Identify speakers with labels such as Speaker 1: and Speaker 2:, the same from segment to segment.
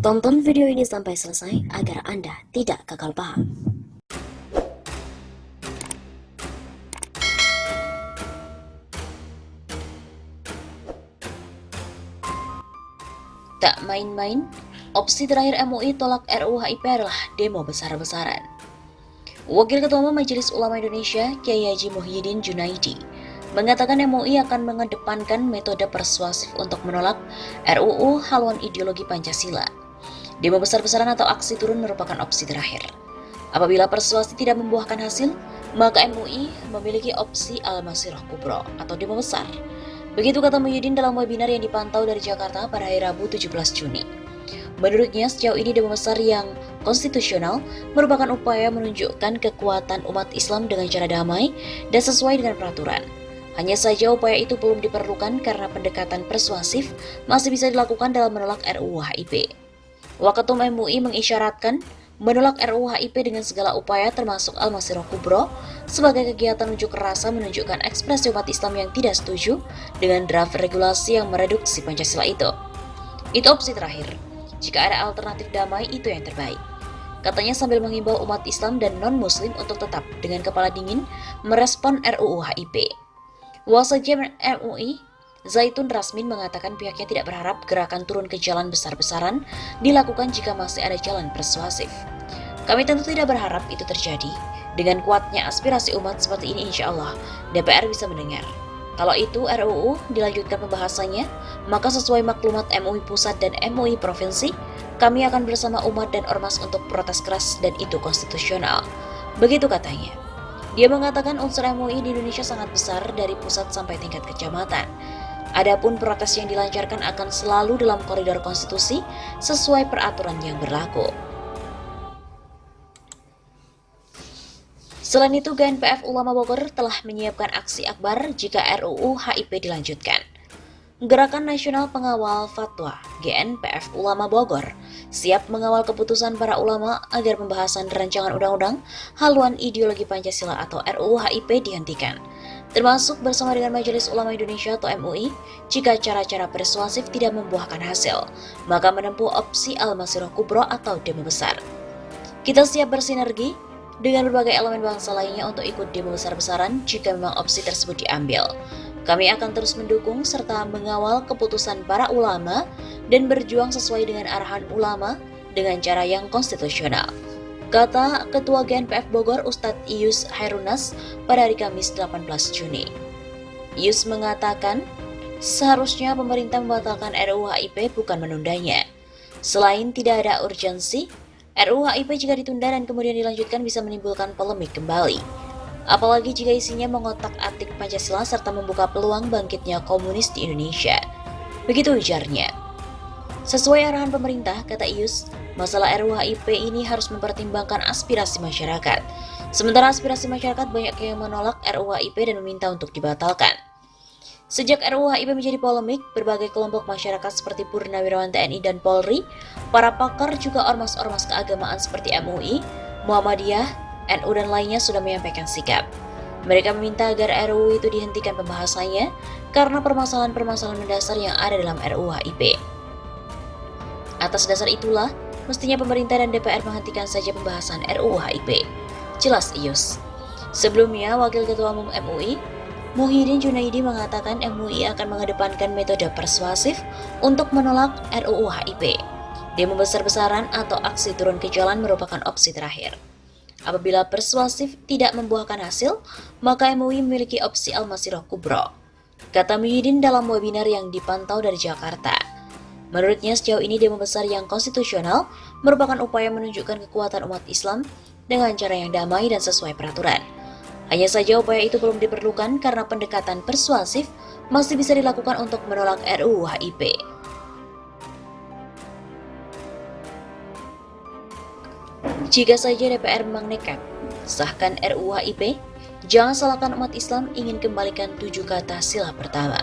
Speaker 1: Tonton video ini sampai selesai agar Anda tidak gagal paham. Tak main-main, opsi terakhir MUI tolak RUU HIP adalah demo besar-besaran. Wakil Ketua Umum Majelis Ulama Indonesia, Kiai Haji Muhyiddin Junaidi, mengatakan MUI akan mengedepankan metode persuasif untuk menolak RUU haluan ideologi Pancasila. Demo besar-besaran atau aksi turun merupakan opsi terakhir. Apabila persuasi tidak membuahkan hasil, maka MUI memiliki opsi Al-Masirah Kubro atau demo besar. Begitu kata Muhyiddin dalam webinar yang dipantau dari Jakarta pada hari Rabu 17 Juni. Menurutnya, sejauh ini demo besar yang konstitusional merupakan upaya menunjukkan kekuatan umat Islam dengan cara damai dan sesuai dengan peraturan. Hanya saja upaya itu belum diperlukan karena pendekatan persuasif masih bisa dilakukan dalam menolak RUU HIP. Waketum MUI mengisyaratkan menolak RUU HIP dengan segala upaya termasuk Al-Masirah Kubro sebagai kegiatan unjuk rasa menunjukkan ekspresi umat Islam yang tidak setuju dengan draft regulasi yang mereduksi Pancasila itu. Itu opsi terakhir. Jika ada alternatif damai, itu yang terbaik. Katanya sambil menghimbau umat Islam dan non-Muslim untuk tetap dengan kepala dingin merespon RUU HIP. Wasekjen MUI, Zaitun Rasmin mengatakan pihaknya tidak berharap gerakan turun ke jalan besar-besaran dilakukan jika masih ada jalan persuasif. Kami tentu tidak berharap itu terjadi. Dengan kuatnya aspirasi umat seperti ini, insya Allah DPR bisa mendengar. Kalau itu RUU dilanjutkan pembahasannya, maka sesuai maklumat MUI Pusat dan MUI Provinsi, kami akan bersama umat dan ormas untuk protes keras dan itu konstitusional. Begitu katanya. Dia mengatakan unsur MUI di Indonesia sangat besar dari pusat sampai tingkat kecamatan. Adapun protes yang dilancarkan akan selalu dalam koridor konstitusi sesuai peraturan yang berlaku. Selain itu, GNPF Ulama Bogor telah menyiapkan aksi akbar jika RUU HIP dilanjutkan. Gerakan Nasional Pengawal Fatwa GNPF Ulama Bogor siap mengawal keputusan para ulama agar pembahasan rancangan undang-undang haluan ideologi Pancasila atau RUU HIP dihentikan, termasuk bersama dengan Majelis Ulama Indonesia atau MUI. Jika cara-cara persuasif tidak membuahkan hasil, maka menempuh opsi Al-Masirah Kubro atau demo besar. Kita siap bersinergi dengan berbagai elemen bangsa lainnya untuk ikut demo besar-besaran jika memang opsi tersebut diambil. Kami akan terus mendukung serta mengawal keputusan para ulama dan berjuang sesuai dengan arahan ulama dengan cara yang konstitusional, kata Ketua GNPF Bogor Ustadz Iyus Hairunas pada hari Kamis 18 Juni. Iyus mengatakan, seharusnya pemerintah membatalkan RUU HIP bukan menundanya. Selain tidak ada urgensi, RUU HIP jika ditunda dan kemudian dilanjutkan bisa menimbulkan polemik kembali. Apalagi jika isinya mengotak-atik Pancasila serta membuka peluang bangkitnya komunis di Indonesia. Begitu ujarnya. Sesuai arahan pemerintah, kata Iyus, masalah RUU HIP ini harus mempertimbangkan aspirasi masyarakat. Sementara aspirasi masyarakat banyak yang menolak RUU HIP dan meminta untuk dibatalkan. Sejak RUU HIP menjadi polemik, berbagai kelompok masyarakat seperti Purnawirawan TNI dan Polri, para pakar juga ormas-ormas keagamaan seperti MUI, Muhammadiyah, NU dan lainnya sudah menyampaikan sikap. Mereka meminta agar RUU itu dihentikan pembahasannya karena permasalahan-permasalahan mendasar yang ada dalam RUU HIP. Atas dasar itulah, mestinya pemerintah dan DPR menghentikan saja pembahasan RUU HIP. Jelas Iyus. Sebelumnya, Wakil Ketua Umum MUI, Muhyiddin Junaidi mengatakan MUI akan mengedepankan metode persuasif untuk menolak RUU HIP. Demo besar-besaran atau aksi turun ke jalan merupakan opsi terakhir. Apabila persuasif tidak membuahkan hasil, maka MUI memiliki opsi Al-Masirah Kubro, kata Muhyiddin dalam webinar yang dipantau dari Jakarta. Menurutnya, sejauh ini demo besar yang konstitusional merupakan upaya menunjukkan kekuatan umat Islam dengan cara yang damai dan sesuai peraturan. Hanya saja upaya itu belum diperlukan karena pendekatan persuasif masih bisa dilakukan untuk menolak RUU HIP. Jika saja DPR memang nekat sahkan RUU HIP, jangan salahkan umat Islam ingin kembalikan 7 kata sila pertama.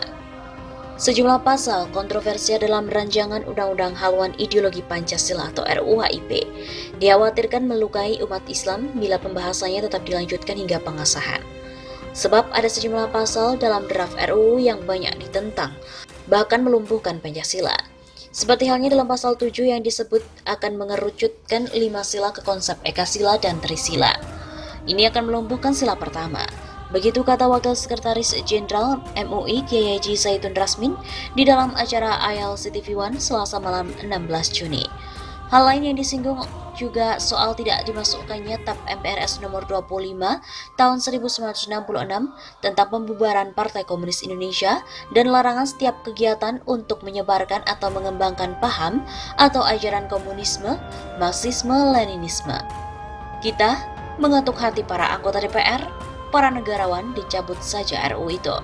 Speaker 1: Sejumlah pasal kontroversial dalam rancangan Undang-Undang Haluan Ideologi Pancasila atau RUU HIP dikhawatirkan melukai umat Islam bila pembahasannya tetap dilanjutkan hingga pengesahan. Sebab ada sejumlah pasal dalam draft RUU yang banyak ditentang, bahkan melumpuhkan Pancasila. Seperti halnya dalam pasal 7 yang disebut akan mengerucutkan 5 sila ke konsep Ekasila dan Trisila. Ini akan melumpuhkan sila pertama. Begitu kata Wakil Sekretaris Jenderal MUI Kiai Haji Zaitun Rasmin di dalam acara ILC TV One Selasa malam 16 Juni. Hal lain yang disinggung juga soal tidak dimasukkannya TAP MPRS nomor 25 tahun 1966 tentang pembubaran Partai Komunis Indonesia dan larangan setiap kegiatan untuk menyebarkan atau mengembangkan paham atau ajaran komunisme, marxisme, leninisme. Kita mengetuk hati para anggota DPR, para negarawan dicabut saja RUU itu.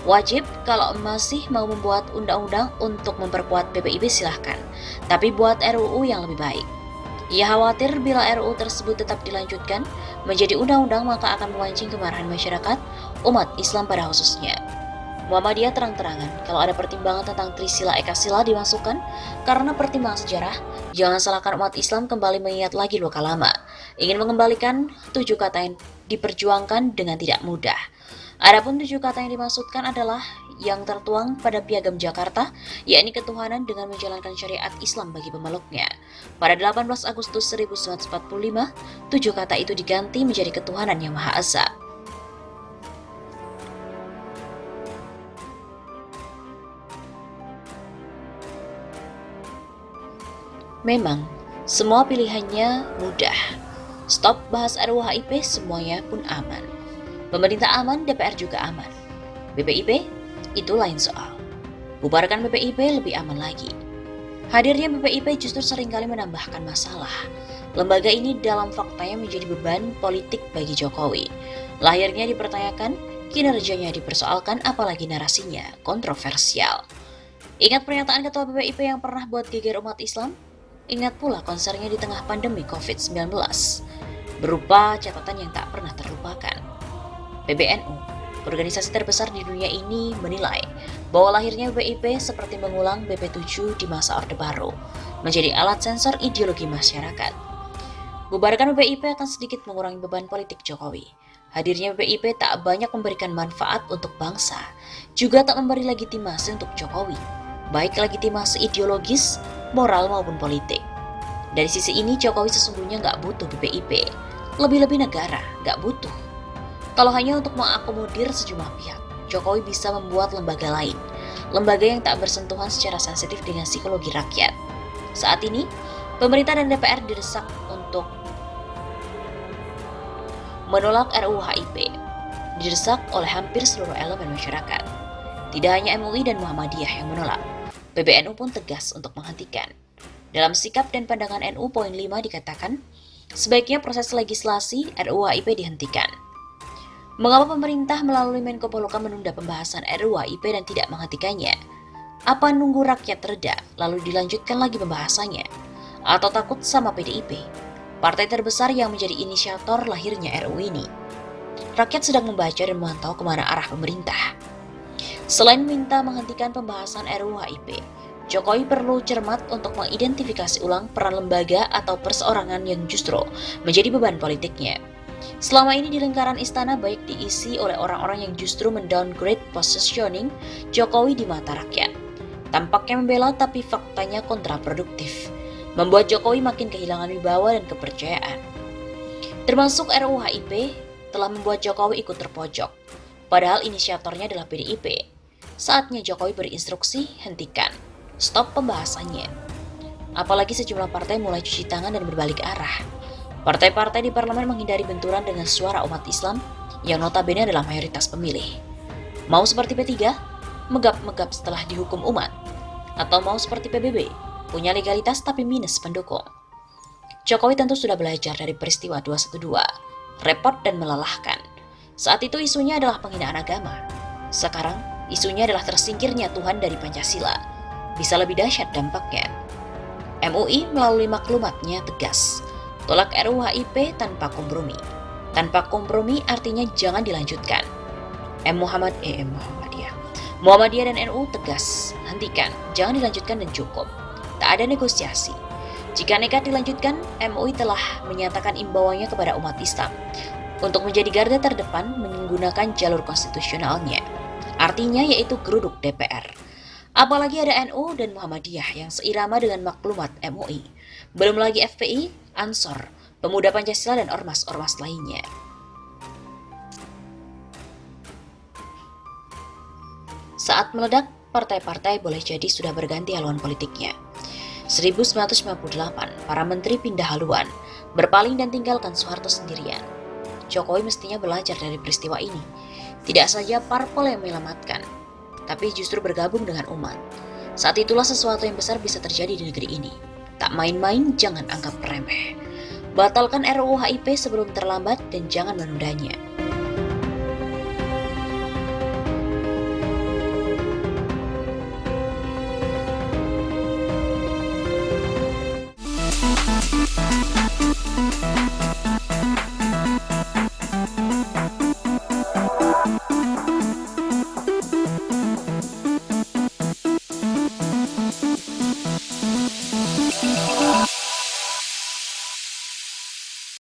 Speaker 1: Wajib kalau masih mau membuat undang-undang untuk memperkuat BPIP silahkan, tapi buat RUU yang lebih baik. Ia khawatir bila RUU tersebut tetap dilanjutkan menjadi undang-undang maka akan memancing kemarahan masyarakat, umat Islam pada khususnya. Muhammadiyah terang-terangan kalau ada pertimbangan tentang Trisila Ekasila dimasukkan karena pertimbangan sejarah, jangan salahkan umat Islam kembali mengingat lagi luka lama, ingin mengembalikan 7 kata yang diperjuangkan dengan tidak mudah. Adapun 7 kata yang dimaksudkan adalah yang tertuang pada Piagam Jakarta, yakni ketuhanan dengan menjalankan syariat Islam bagi pemeluknya. Pada 18 Agustus 1945, 7 kata itu diganti menjadi ketuhanan yang Maha Esa. Memang, semua pilihannya mudah. Stop bahas RUU HIP, semuanya pun aman. Pemerintah aman, DPR juga aman. BPIP, itu lain soal. Bubarkan BPIP lebih aman lagi. Hadirnya BPIP justru seringkali menambahkan masalah. Lembaga ini dalam faktanya menjadi beban politik bagi Jokowi. Lahirnya dipertanyakan, kinerjanya dipersoalkan, apalagi narasinya kontroversial. Ingat pernyataan Ketua BPIP yang pernah buat geger umat Islam? Ingat pula konsernya di tengah pandemi COVID-19. Berupa catatan yang tak pernah terlupakan. PBNU, organisasi terbesar di dunia ini, menilai bahwa lahirnya BPIP seperti mengulang BP7 di masa Orde Baru, menjadi alat sensor ideologi masyarakat. Bubarkan BPIP akan sedikit mengurangi beban politik Jokowi. Hadirnya BPIP tak banyak memberikan manfaat untuk bangsa, juga tak memberi legitimasi untuk Jokowi, baik legitimasi ideologis, moral maupun politik. Dari sisi ini Jokowi sesungguhnya nggak butuh BPIP, lebih-lebih negara nggak butuh. Kalau hanya untuk mengakomodir sejumlah pihak, Jokowi bisa membuat lembaga lain, lembaga yang tak bersentuhan secara sensitif dengan psikologi rakyat. Saat ini, pemerintah dan DPR didesak untuk menolak RUU HIP, didesak oleh hampir seluruh elemen masyarakat. Tidak hanya MUI dan Muhammadiyah yang menolak, PBNU pun tegas untuk menghentikan. Dalam sikap dan pandangan NU poin 5 dikatakan, sebaiknya proses legislasi RUU HIP dihentikan. Mengapa pemerintah melalui Menko Polhukam menunda pembahasan RUU HIP dan tidak menghentikannya? Apa nunggu rakyat reda lalu dilanjutkan lagi pembahasannya? Atau takut sama PDIP, partai terbesar yang menjadi inisiator lahirnya RUU ini? Rakyat sedang membaca dan memantau kemana arah pemerintah. Selain minta menghentikan pembahasan RUU HIP, Jokowi perlu cermat untuk mengidentifikasi ulang peran lembaga atau perseorangan yang justru menjadi beban politiknya. Selama ini di lingkaran istana baik diisi oleh orang-orang yang justru mendowngrade positioning Jokowi di mata rakyat. Tampaknya membela tapi faktanya kontraproduktif, membuat Jokowi makin kehilangan wibawa dan kepercayaan. Termasuk RUU HIP telah membuat Jokowi ikut terpojok, padahal inisiatornya adalah PDIP. Saatnya Jokowi berinstruksi, hentikan, stop pembahasannya. Apalagi sejumlah partai mulai cuci tangan dan berbalik arah. Partai-partai di parlemen menghindari benturan dengan suara umat Islam yang notabene adalah mayoritas pemilih. Mau seperti P3, megap-megap setelah dihukum umat, atau mau seperti PBB, punya legalitas tapi minus pendukung. Jokowi tentu sudah belajar dari peristiwa 212, repot dan melelahkan. Saat itu isunya adalah penghinaan agama. Sekarang isunya adalah tersingkirnya Tuhan dari Pancasila. Bisa lebih dahsyat dampaknya. MUI melalui maklumatnya tegas, tolak RUU HIP tanpa kompromi. Tanpa kompromi artinya jangan dilanjutkan. Muhammadiyah dan NU tegas, hentikan, jangan dilanjutkan dan cukup. Tak ada negosiasi. Jika nekat dilanjutkan, MUI telah menyatakan imbauannya kepada umat Islam untuk menjadi garda terdepan menggunakan jalur konstitusionalnya. Artinya yaitu geruduk DPR. Apalagi ada NU dan Muhammadiyah yang seirama dengan maklumat MUI. Belum lagi FPI, Ansor, Pemuda Pancasila dan ormas-ormas lainnya. Saat meledak, partai-partai boleh jadi sudah berganti haluan politiknya. 1998, para menteri pindah haluan, berpaling dan tinggalkan Soeharto sendirian. Jokowi mestinya belajar dari peristiwa ini. Tidak saja parpol yang menyelamatkan, tapi justru bergabung dengan umat. Saat itulah sesuatu yang besar bisa terjadi di negeri ini. Tak main-main, jangan anggap remeh. Batalkan RUU HIP sebelum terlambat dan jangan menundanya.